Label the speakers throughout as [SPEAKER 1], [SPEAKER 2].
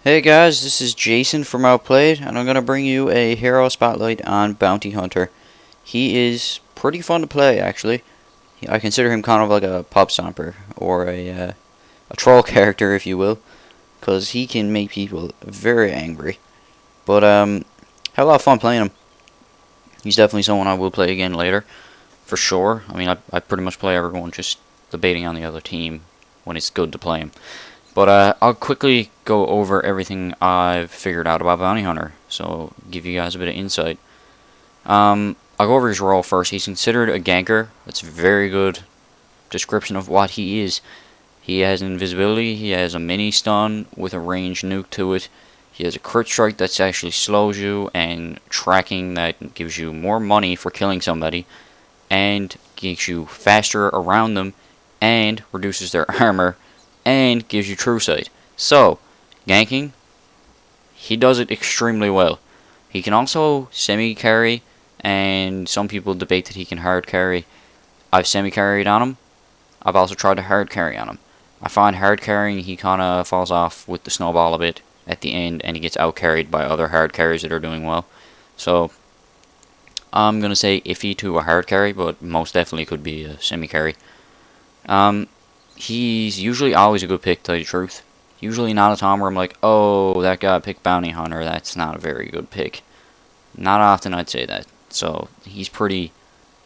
[SPEAKER 1] Hey guys, this is Jason from Outplayed, and I'm going to bring you a hero spotlight on Bounty Hunter. He is pretty fun to play, actually. I consider him kind of like a pub stomper, or a troll character, if you will, because he can make people very angry. But, had a lot of fun playing him. He's definitely someone I will play again later, for sure. I mean, I pretty much play everyone just debating on the other team when it's good to play him. But I'll quickly go over everything I've figured out about Bounty Hunter, so give you guys a bit of insight. I'll go over his role first. He's considered a ganker. That's a very good description of what he is. He has invisibility, he has a mini stun with a ranged nuke to it. He has a crit strike that actually slows you, and tracking that gives you more money for killing somebody, and makes you faster around them, and reduces their armor, and gives you true sight. So, ganking, he does it extremely well. He can also semi-carry, and some people debate that he can hard carry. I've semi-carried on him. I've also tried to hard carry on him. I find hard carrying, he kind of falls off with the snowball a bit at the end, and he gets out-carried by other hard carries that are doing well. So, I'm going to say iffy to a hard carry, but most definitely could be a semi-carry. He's usually always a good pick, to tell you the truth. Usually not a time where I'm like, oh, that guy picked Bounty Hunter, that's not a very good pick. Not often I'd say that. So he's pretty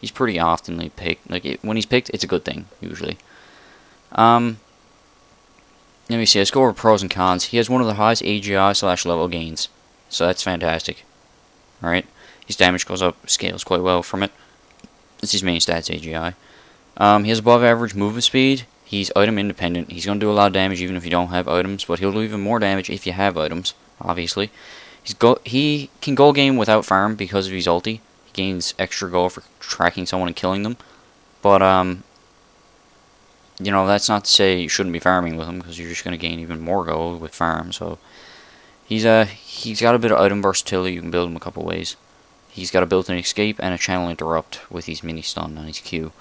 [SPEAKER 1] oftenly picked. Like when he's picked, it's a good thing usually. Let me see. Let's go over pros and cons. He has one of the highest AGI/level gains, so that's fantastic. All right, his damage goes up, scales quite well from it. It's his main stats, AGI. He has above average movement speed. He's item independent. He's going to do a lot of damage even if you don't have items, but he'll do even more damage if you have items, obviously. He can goal game without farm because of his ulti. He gains extra gold for tracking someone and killing them. But, you know, that's not to say you shouldn't be farming with him, because you're just going to gain even more gold with farm. So, he's got a bit of item versatility. You can build him a couple ways. He's got a built-in escape and a channel interrupt with his mini stun on his Q.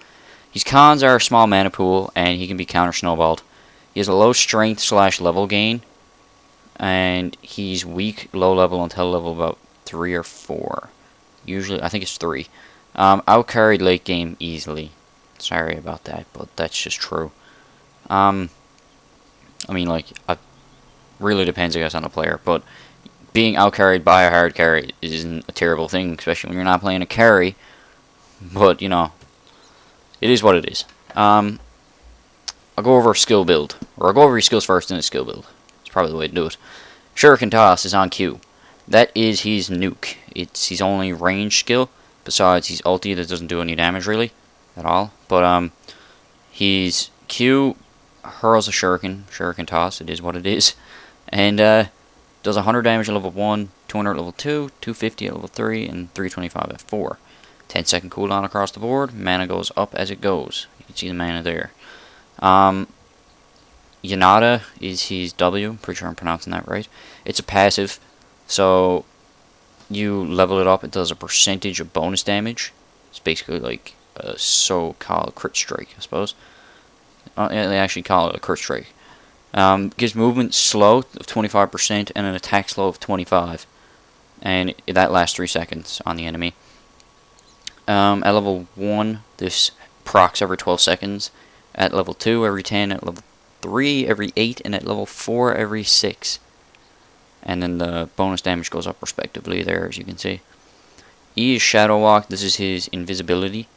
[SPEAKER 1] His cons are a small mana pool, and he can be counter snowballed. He has a low strength/level gain, and he's weak low level until level about 3 or 4. Usually, I think it's 3. Out-carried late game easily. Sorry about that, but that's just true. I mean, like, it really depends, I guess, on the player, but being out-carried by a hard carry isn't a terrible thing, especially when you're not playing a carry, but, you know, it is what it is. I'll go over a skill build. Or I'll go over your skills first and a skill build. It's probably the way to do it. Shuriken Toss is on Q. That is his nuke. It's his only range skill, besides his ulti that doesn't do any damage really, at all. But, his Q hurls a Shuriken Toss, it is what it is. And, does 100 damage at level 1, 200 at level 2, 250 at level 3, and 325 at 4. 10-second cooldown across the board. Mana goes up as it goes. You can see the mana there. Yanada is his W. Pretty sure I'm pronouncing that right. It's a passive. So, you level it up. It does a percentage of bonus damage. It's basically like a so-called crit strike, I suppose. They actually call it a crit strike. Gives movement slow of 25% and an attack slow of 25%. And that lasts 3 seconds on the enemy. At level 1, this procs every 12 seconds. At level 2, every 10. At level 3, every 8. And at level 4, every 6. And then the bonus damage goes up respectively there, as you can see. E is Shadow Walk. This is his invisibility.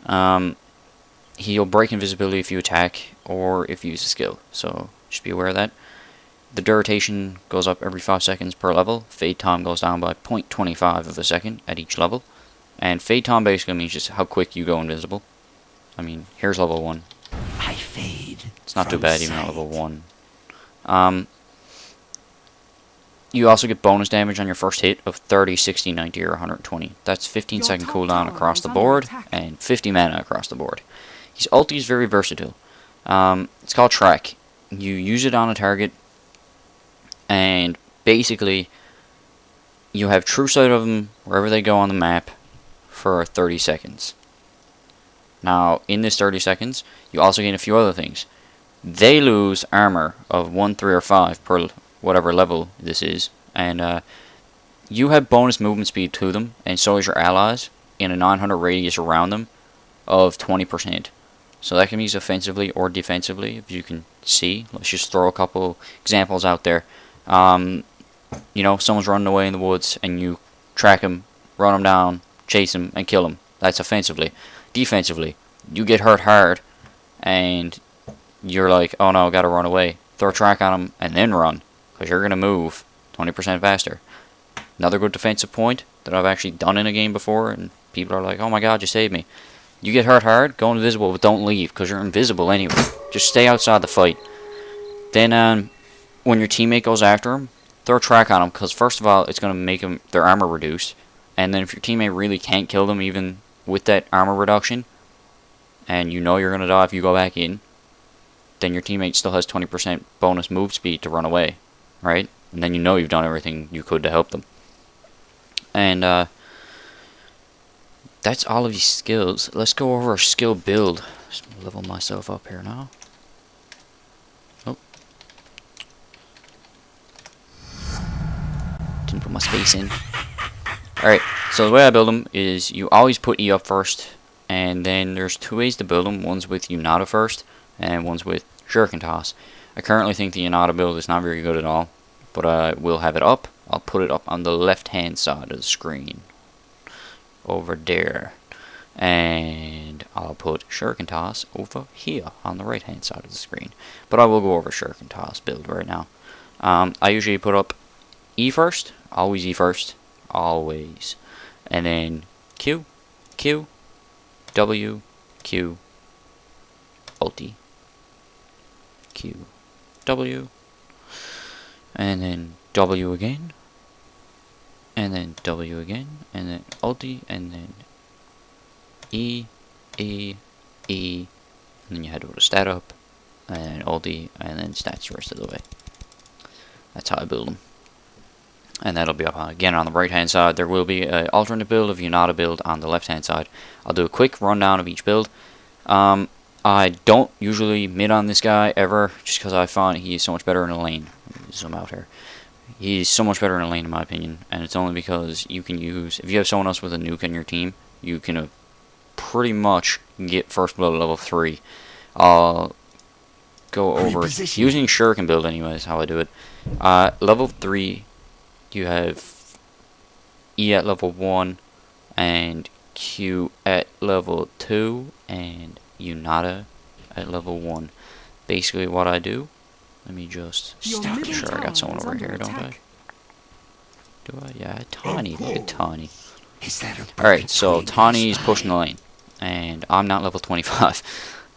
[SPEAKER 1] He'll break invisibility if you attack or if you use a skill. So, just be aware of that. The duration goes up every 5 seconds per level. Fade time goes down by 0.25 of a second at each level. And fade time basically means just how quick you go invisible. I mean, here's level 1.
[SPEAKER 2] I fade.
[SPEAKER 1] It's not too bad even at level 1. You also get bonus damage on your first hit of 30, 60, 90, or 120. That's 15-second cooldown across the board and 50 mana across the board. His ulti is very versatile. It's called Track. You use it on a target, and basically you have true sight of them wherever they go on the map for 30 seconds. Now, in this 30 seconds, you also gain a few other things. They lose armor of 1, 3, or 5 whatever level this is, and you have bonus movement speed to them, and so is your allies, in a 900 radius around them of 20%. So that can be used offensively or defensively, if you can see. Let's just throw a couple examples out there. You know, someone's running away in the woods, and you track him, run him down, chase him, and kill him. That's offensively. Defensively, you get hurt hard, and you're like, oh no, gotta run away. Throw a track on him, and then run, because you're gonna move 20% faster. Another good defensive point that I've actually done in a game before, and people are like, oh my god, you saved me. You get hurt hard, go invisible, but don't leave, because you're invisible anyway. Just stay outside the fight. Then, when your teammate goes after him, throw a track on him, because first of all, it's going to make their armor reduced. And then if your teammate really can't kill them, even with that armor reduction, and you know you're going to die if you go back in, then your teammate still has 20% bonus move speed to run away, right? And then you know you've done everything you could to help them. And, that's all of these skills. Let's go over our skill build. Just level myself up here now. Oh. Didn't put my space in. Alright, so the way I build them is you always put E up first, and then there's two ways to build them. One's with Unata first, and one's with Shuriken Toss. I currently think the Unata build is not very good at all, but I will have it up. I'll put it up on the left-hand side of the screen. Over there. And I'll put Shuriken Toss over here on the right-hand side of the screen. But I will go over Shuriken Toss build right now. I usually put up E first. Always E first. Always. And then Q, Q, W, Q, ulti, Q, W, and then W again, and then W again, and then ulti, and then E, E, E, and then you head over to stat up, and then ulti, and then stats the rest of the way. That's how I build them. And that'll be up again on the right hand side. There will be an alternate build of Unata build on the left hand side. I'll do a quick rundown of each build. I don't usually mid on this guy ever, just because I find he's so much better in a lane. Let me zoom out here. He's so much better in a lane in my opinion, and it's only because you can use, if you have someone else with a nuke in your team, you can pretty much get first blood at level 3. I'll go over using Shuriken build anyways, how I do it. Level 3, you have E at level 1, and Q at level 2, and Unata at level 1. Basically what I do, let me just make sure I got someone over here, don't I? Do I? Yeah, Tawny, look at Tawny. Alright, so Tawny's pushing the lane, and I'm not level 25.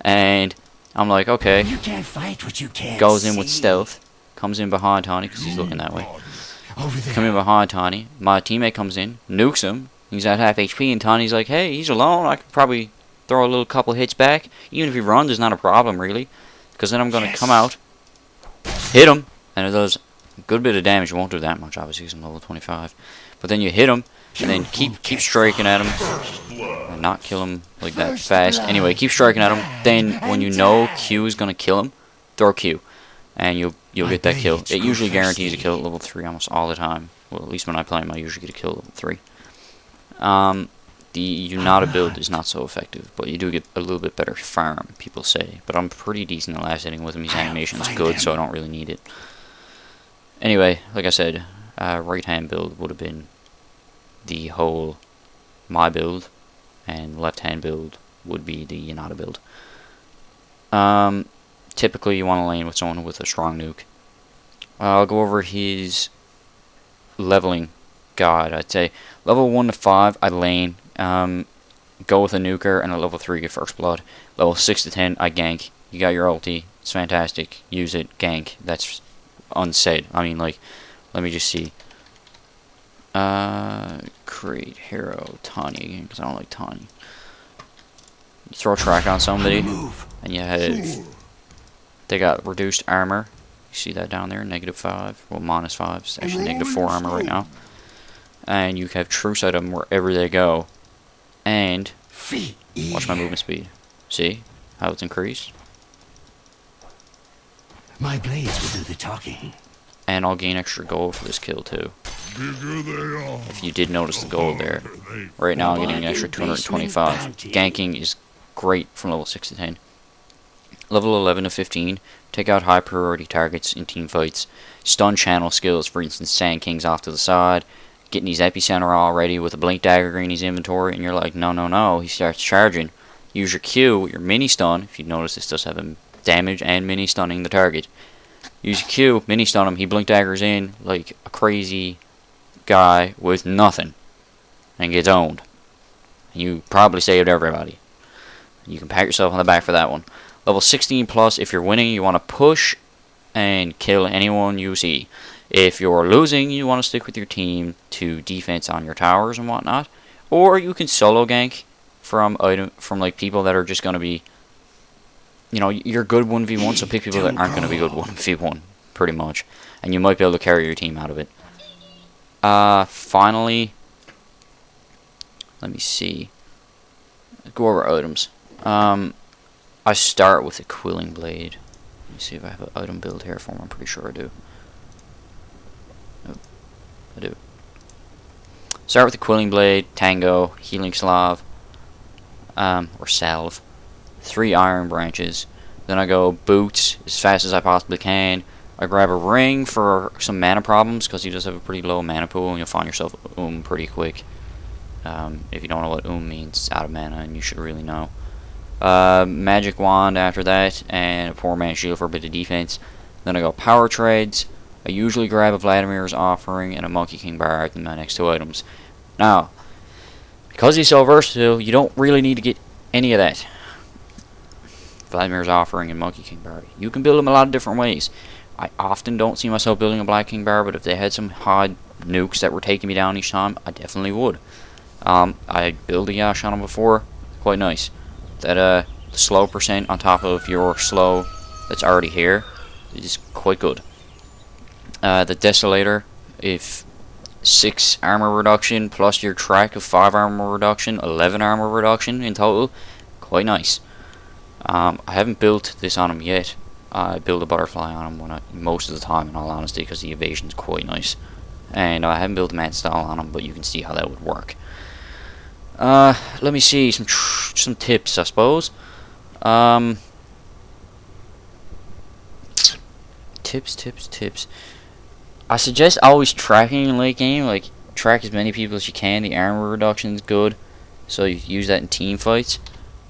[SPEAKER 1] And I'm like, okay, goes in with stealth, comes in behind Tawny, because he's looking that way. Come in behind Tawny. My teammate comes in, nukes him. He's at half HP, and Tawny's like, hey, he's alone. I could probably throw a little couple hits back. Even if he runs, there's not a problem, really. Because then I'm going to come out, hit him, and it does a good bit of damage. It won't do that much, obviously, because I'm level 25. But then you hit him, and then keep striking at him. And not kill him like that fast. Anyway, keep striking at him. Then, when you know Q is going to kill him, throw Q. And you'll get that kill. It usually guarantees a kill at level 3 almost all the time. Well, at least when I play him, I usually get a kill at level 3. The Unata build is not so effective, but you do get a little bit better farm, people say. But I'm pretty decent at last hitting with him. His animation is good, so I don't really need it. Anyway, like I said, right hand build would have been the whole my build, and left hand build would be the Unata build. Typically, you want to lane with someone with a strong nuke. I'll go over his leveling guide. I'd say level 1 to 5, I lane. Go with a nuker, and at level 3, get first blood. Level 6 to 10, I gank. You got your ulti. It's fantastic. Use it. Gank. That's unsaid. I mean, like, let me just see. Create hero Tawny again, because I don't like Tawny. You throw a track on somebody, and you have... They got reduced armor. You see that down there? -5. Well, -5. It's actually -4 armor right now. And you have true sight of them wherever they go. And watch my movement speed. See how it's increased?
[SPEAKER 2] My blades will do the talking.
[SPEAKER 1] And I'll gain extra gold for this kill too. If you did notice the gold there. Right now I'm getting an extra 225. Ganking is great from level 6 to 10. Level 11 to 15. Take out high priority targets in team fights. Stun channel skills, for instance, Sand King's off to the side. Getting his epicenter already with a blink dagger in his inventory. And you're like, no, no, no. He starts charging. Use your Q with your mini stun. If you notice, this does have a damage and mini stunning the target. Use your Q, mini stun him. He blink daggers in like a crazy guy with nothing. And gets owned. And you probably saved everybody. You can pat yourself on the back for that one. Level 16 plus, if you're winning, you want to push and kill anyone you see. If you're losing, you want to stick with your team to defense on your towers and whatnot. Or you can solo gank from like people that are just going to be, you know, you're good 1v1, so pick people that aren't going to be good 1v1, pretty much. And you might be able to carry your team out of it. Finally, let me see. Go over items. I start with a Quilling Blade. Let me see if I have an item build here for him. I'm pretty sure I do. Nope, I do. Start with the Quilling Blade, Tango, Healing Slav, or Salve. 3 Iron Branches. Then I go Boots as fast as I possibly can. I grab a ring for some mana problems because he does have a pretty low mana pool and you'll find yourself pretty quick. If you don't know what means, it's out of mana and you should really know. Magic Wand after that, and a Poor Man's Shield for a bit of defense. Then I go Power Trades. I usually grab a Vladimir's Offering and a Monkey King Bar in my next 2 items. Now, because he's so versatile, you don't really need to get any of that. Vladimir's Offering and Monkey King Bar. You can build them a lot of different ways. I often don't see myself building a Black King Bar, but if they had some hard nukes that were taking me down each time, I definitely would. I built a Yash on them before. Quite nice. That slow percent on top of your slow that's already here is quite good. The Desolator, if 6 armor reduction plus your track of 5 armor reduction, 11 armor reduction in total, quite nice. I haven't built this on him yet. I build a butterfly on him most of the time, in all honesty, because the evasion's quite nice. And I haven't built a Mad Style on him, but you can see how that would work. Let me see some tips, I suppose. Tips. I suggest always tracking in late game. Like, track as many people as you can. The armor reduction is good, so you use that in team fights.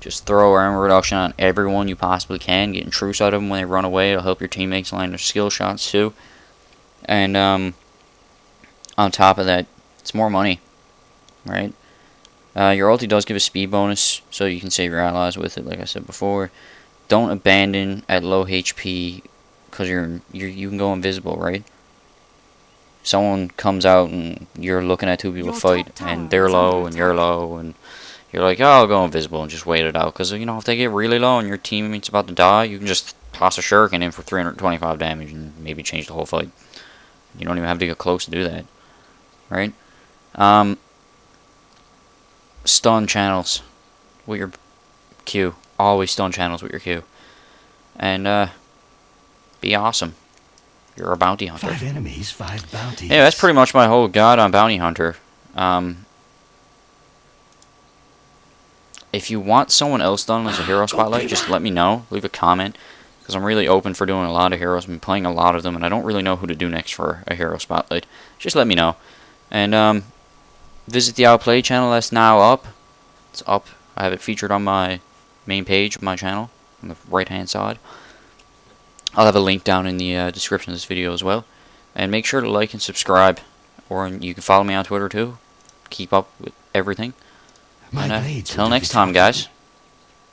[SPEAKER 1] Just throw armor reduction on everyone you possibly can. Getting truce out of them when they run away. It'll help your teammates land their skill shots too. And on top of that, it's more money, right? Your ulti does give a speed bonus, so you can save your allies with it, like I said before. Don't abandon at low HP, because you can go invisible, right? Someone comes out and you're looking at 2 people fight, and they're low and you're low, and you're like, oh, I'll go invisible and just wait it out. Because, you know, if they get really low and your teammate's about to die, you can just toss a shuriken in for 325 damage and maybe change the whole fight. You don't even have to get close to do that, right? Stun channels with your Q. Always stun channels with your Q. And be awesome. You're a bounty hunter.
[SPEAKER 2] 5 enemies, 5 bounties.
[SPEAKER 1] Yeah, that's pretty much my whole guide on bounty hunter. If you want someone else done as a hero spotlight, just let me know. Leave a comment, because I'm really open for doing a lot of heroes. I've been playing a lot of them, and I don't really know who to do next for a hero spotlight. Just let me know. And visit the Outplay channel. That's now up. It's up. I have it featured on my main page of my channel on the right hand side. I'll have a link down in the description of this video as well. And make sure to like and subscribe, or you can follow me on Twitter too. Keep up with everything. And until next time, guys.